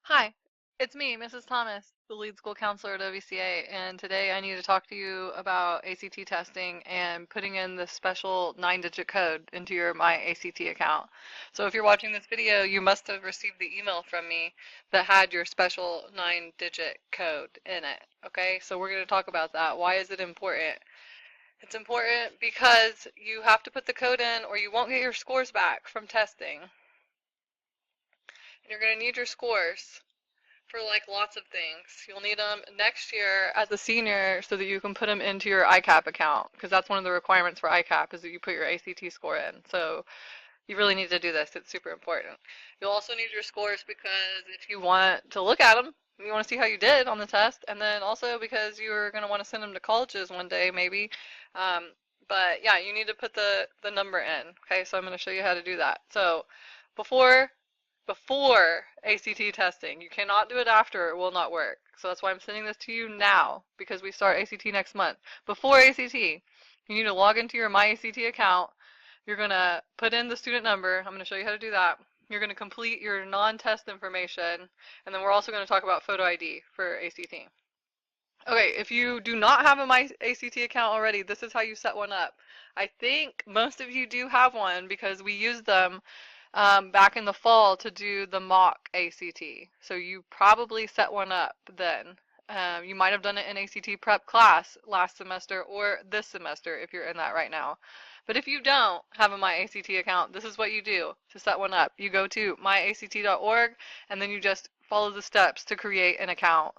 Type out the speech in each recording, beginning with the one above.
Hi, it's me, Mrs. Thomas, the lead school counselor at OVCA, and today I need to talk to you about ACT testing and putting in the special 9-digit code into your MyACT account. So if you're watching this video, you must have received the email from me that had your special 9-digit code in it. Okay, so we're going to talk about that. Why is it important? It's important because you have to put the code in or you won't get your scores back from testing. And you're going to need your scores for like lots of things. You'll need them next year as a senior so that you can put them into your ICAP account, because that's one of the requirements for ICAP is that you put your ACT score in. So you really need to do this. It's super important. You'll also need your scores because if you want to look at them, you want to see how you did on the test, and then also because you're going to want to send them to colleges one day maybe. Um, but yeah, you need to put the number in. Okay, so I'm going to show you how to do that. So before ACT testing. You cannot do it after, it will not work. So that's why I'm sending this to you now, because we start ACT next month. Before ACT, you need to log into your MyACT account. You're going to put in the student number. I'm going to show you how to do that. You're going to complete your non-test information, and then we're also going to talk about photo ID for ACT. Okay, if you do not have a MyACT account already, this is how you set one up. I think most of you do have one because we used them back in the fall to do the mock ACT. So you probably set one up then. You might have done it in ACT prep class last semester or this semester if you're in that right now. But if you don't have a MyACT account, this is what you do to set one up. You go to myact.org and then you just follow the steps to create an account.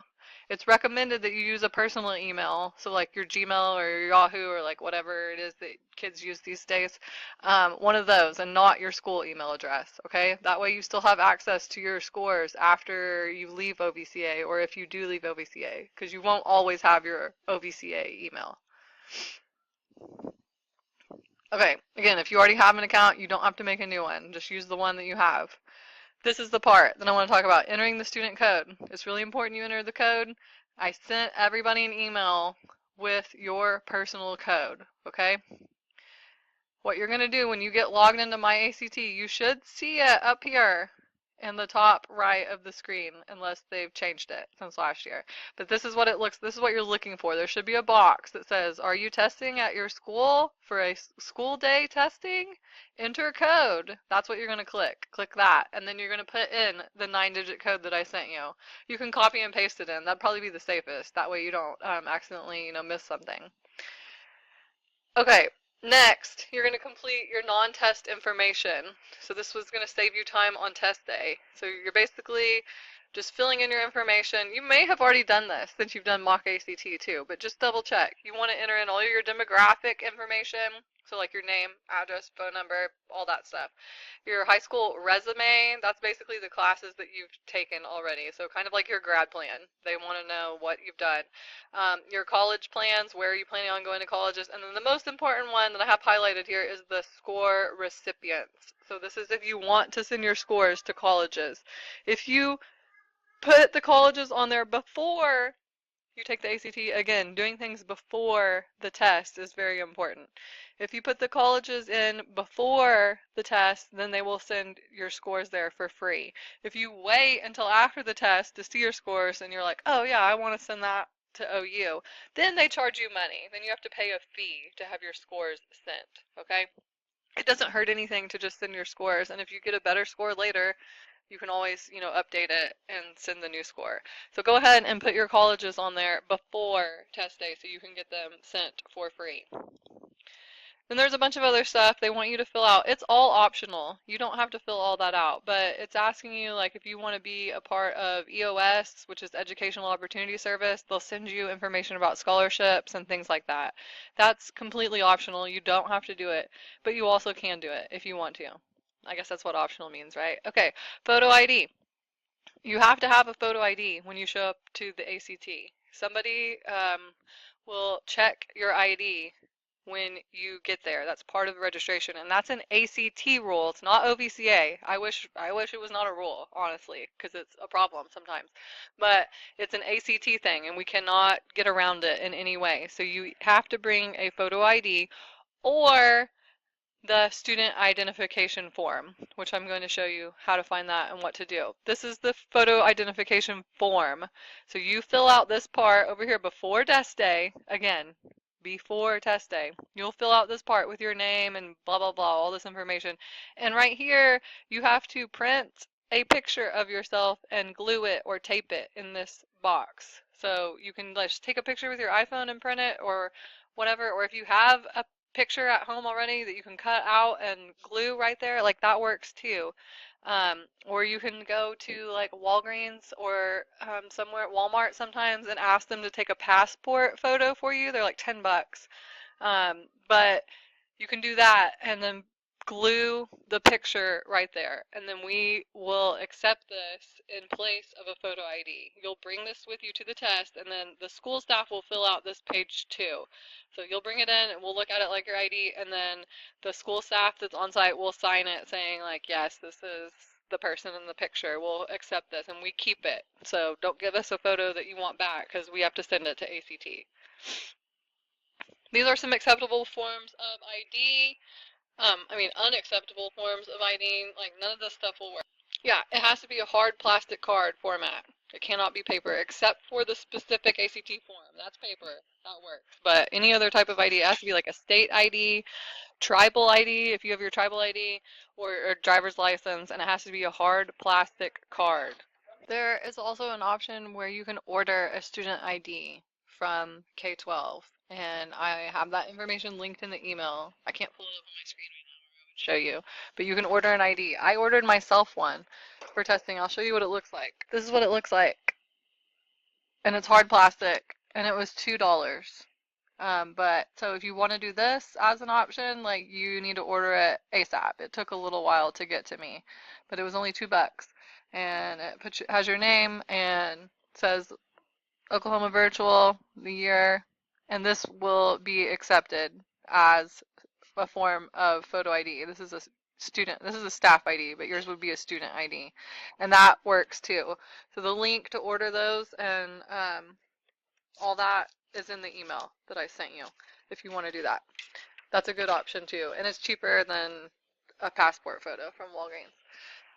It's recommended that you use a personal email, so like your Gmail or your Yahoo or like whatever it is that kids use these days, one of those, and not your school email address, okay? That way you still have access to your scores after you leave OVCA, or if you do leave OVCA, because you won't always have your OVCA email. Okay, again, if you already have an account, you don't have to make a new one. Just use the one that you have. This is the part that I want to talk about, entering the student code. It's really important you enter the code. I sent everybody an email with your personal code, okay? What you're going to do when you get logged into MyACT, you should see it up here in the top right of the screen, unless they've changed it since last year. But this is what it looks, this is what you're looking for. There should be a box that says, are you testing at your school for a school day testing? Enter code. That's what you're going to click. Click that. And then you're going to put in the 9-digit code that I sent you. You can copy and paste it in. That'd probably be the safest. That way you don't accidentally, miss something. Okay, next, you're going to complete your non-test information. So this was going to save you time on test day. So you're basically just filling in your information. You may have already done this since you've done mock ACT too, but just double check. You want to enter in all your demographic information, so like your name, address, phone number, all that stuff. Your high school resume, that's basically the classes that you've taken already. So kind of like your grad plan. They want to know what you've done. Your college plans, where are you planning on going to colleges? And then the most important one that I have highlighted here is the score recipients. So this is if you want to send your scores to colleges. If you put the colleges on there before you take the ACT, again, doing things before the test is very important. If you put the colleges in before the test, then they will send your scores there for free. If you wait until after the test to see your scores and you're like, oh yeah, I want to send that to OU, then they charge you money. Then you have to pay a fee to have your scores sent, okay? It doesn't hurt anything to just send your scores, and if you get a better score later, you can always, update it and send the new score. So go ahead and put your colleges on there before test day so you can get them sent for free. Then there's a bunch of other stuff they want you to fill out. It's all optional. You don't have to fill all that out, but it's asking you like if you want to be a part of EOS, which is Educational Opportunity Service, they'll send you information about scholarships and things like that. That's completely optional. You don't have to do it, but you also can do it if you want to. I guess that's what optional means, right? Okay, photo ID. You have to have a photo ID when you show up to the ACT. Somebody will check your ID when you get there. That's part of the registration, and that's an ACT rule. It's not OVCA. I wish it was not a rule, honestly, because it's a problem sometimes. But it's an ACT thing, and we cannot get around it in any way. So you have to bring a photo ID, or the student identification form, which I'm going to show you how to find that and what to do. This is the photo identification form. So you fill out this part over here before test day. Again, before test day. You'll fill out this part with your name and blah, blah, blah, all this information. And right here, you have to print a picture of yourself and glue it or tape it in this box. So you can just take a picture with your iPhone and print it or whatever, or if you have a picture at home already that you can cut out and glue right there, like that works too. Or you can go to like Walgreens or somewhere at Walmart sometimes and ask them to take a passport photo for you. They're like 10 bucks. But you can do that and then glue the picture right there. And then we will accept this in place of a photo ID. You'll bring this with you to the test, and then the school staff will fill out this page too. So you'll bring it in and we'll look at it like your ID, and then the school staff that's on site will sign it saying like, yes, this is the person in the picture. We'll accept this, and we keep it. So don't give us a photo that you want back because we have to send it to ACT. These are some acceptable forms of ID. Unacceptable forms of ID, like none of this stuff will work. Yeah, it has to be a hard plastic card format. It cannot be paper, except for the specific ACT form. That's paper. That works. But any other type of ID, it has to be like a state ID, tribal ID, if you have your tribal ID, or driver's license, and it has to be a hard plastic card. There is also an option where you can order a student ID from K-12, and I have that information linked in the email. I can't pull it up on my screen right now or I would show you, but you can order an ID. I ordered myself one for testing. I'll show you what it looks like. This is what it looks like, and it's hard plastic, and it was $2. But so if you want to do this as an option, like you need to order it ASAP. It took a little while to get to me, but it was only $2. And it has your name and says Oklahoma Virtual, the year, and this will be accepted as a form of photo ID. This is a staff ID, but yours would be a student ID, and that works too. So the link to order those and all that is in the email that I sent you if you want to do that. That's a good option too, and it's cheaper than a passport photo from Walgreens.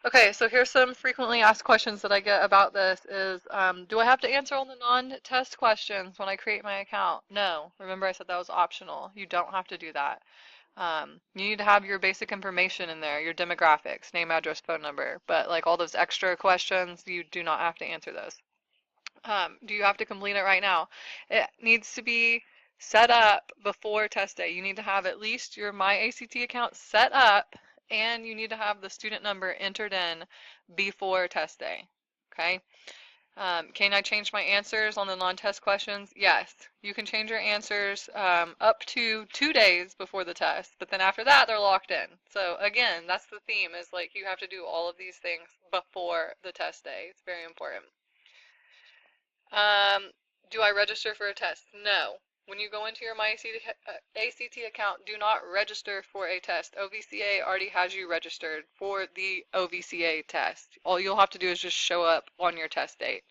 Okay, so here's some frequently asked questions that I get about this is, do I have to answer all the non-test questions when I create my account? No. Remember I said that was optional. You don't have to do that. You need to have your basic information in there, your demographics, name, address, phone number, but like all those extra questions, you do not have to answer those. Do you have to complete it right now? It needs to be set up before test day. You need to have at least your MyACT account set up, and you need to have the student number entered in before test day. Okay? Can I change my answers on the non-test questions? Yes. You can change your answers up to 2 days before the test, but then after that, they're locked in. So again, that's the theme, is like you have to do all of these things before the test day. It's very important. Do I register for a test? No. When you go into your MyACT account, do not register for a test. OVCA already has you registered for the OVCA test. All you'll have to do is just show up on your test date.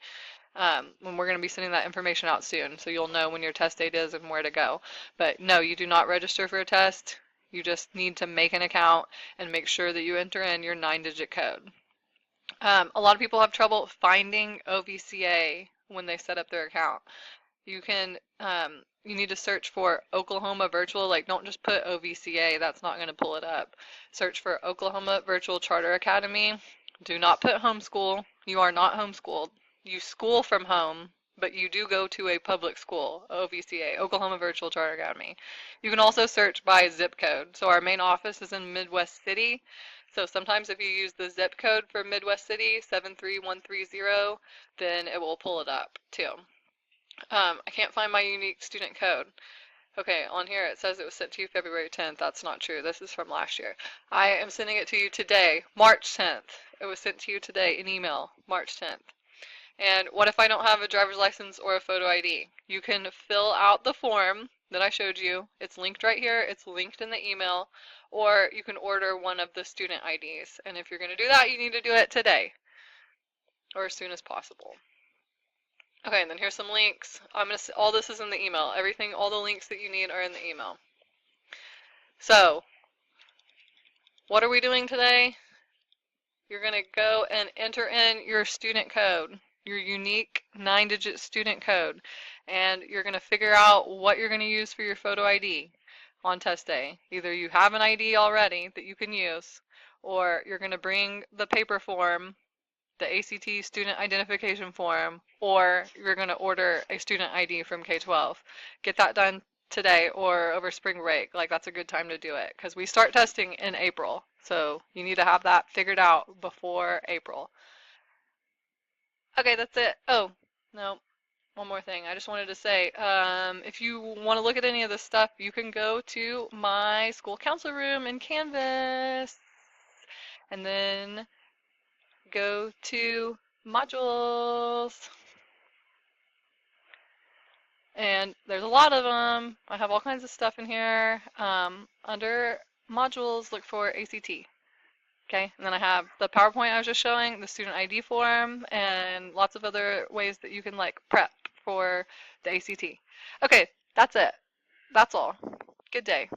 When we're going to be sending that information out soon, so you'll know when your test date is and where to go. But no, you do not register for a test. You just need to make an account and make sure that you enter in your 9-digit code. A lot of people have trouble finding OVCA when they set up their account. You can, you need to search for Oklahoma Virtual, like don't just put OVCA, that's not going to pull it up. Search for Oklahoma Virtual Charter Academy. Do not put homeschool. You are not homeschooled. You school from home, but you do go to a public school, OVCA, Oklahoma Virtual Charter Academy. You can also search by zip code. So our main office is in Midwest City. So sometimes if you use the zip code for Midwest City, 73130, then it will pull it up too. I can't find my unique student code. Okay, on here it says it was sent to you February 10th. That's not true. This is from last year. I am sending it to you today, March 10th. It was sent to you today in email, March 10th. And what if I don't have a driver's license or a photo ID? You can fill out the form that I showed you. It's linked right here. It's linked in the email. Or you can order one of the student IDs. And if you're going to do that, you need to do it today or as soon as possible. Okay, and then here's some links. All this is in the email. Everything, all the links that you need are in the email. So, What are we doing today? You're going to go and enter in your student code, your unique 9-digit student code, and you're going to figure out what you're going to use for your photo ID on test day. Either you have an ID already that you can use, or you're going to bring the paper form, the ACT student identification form, or you're going to order a student ID from K-12. Get that done today or over spring break. Like, that's a good time to do it because we start testing in April. So you need to have that figured out before April. Okay, that's it. Oh, no, one more thing. I just wanted to say, if you want to look at any of this stuff, you can go to my school counselor room in Canvas, and then go to modules. And there's a lot of them. I have all kinds of stuff in here. Under modules, look for ACT. Okay, and then I have the PowerPoint I was just showing, the student ID form, and lots of other ways that you can like prep for the ACT. Okay, that's it. That's all. Good day.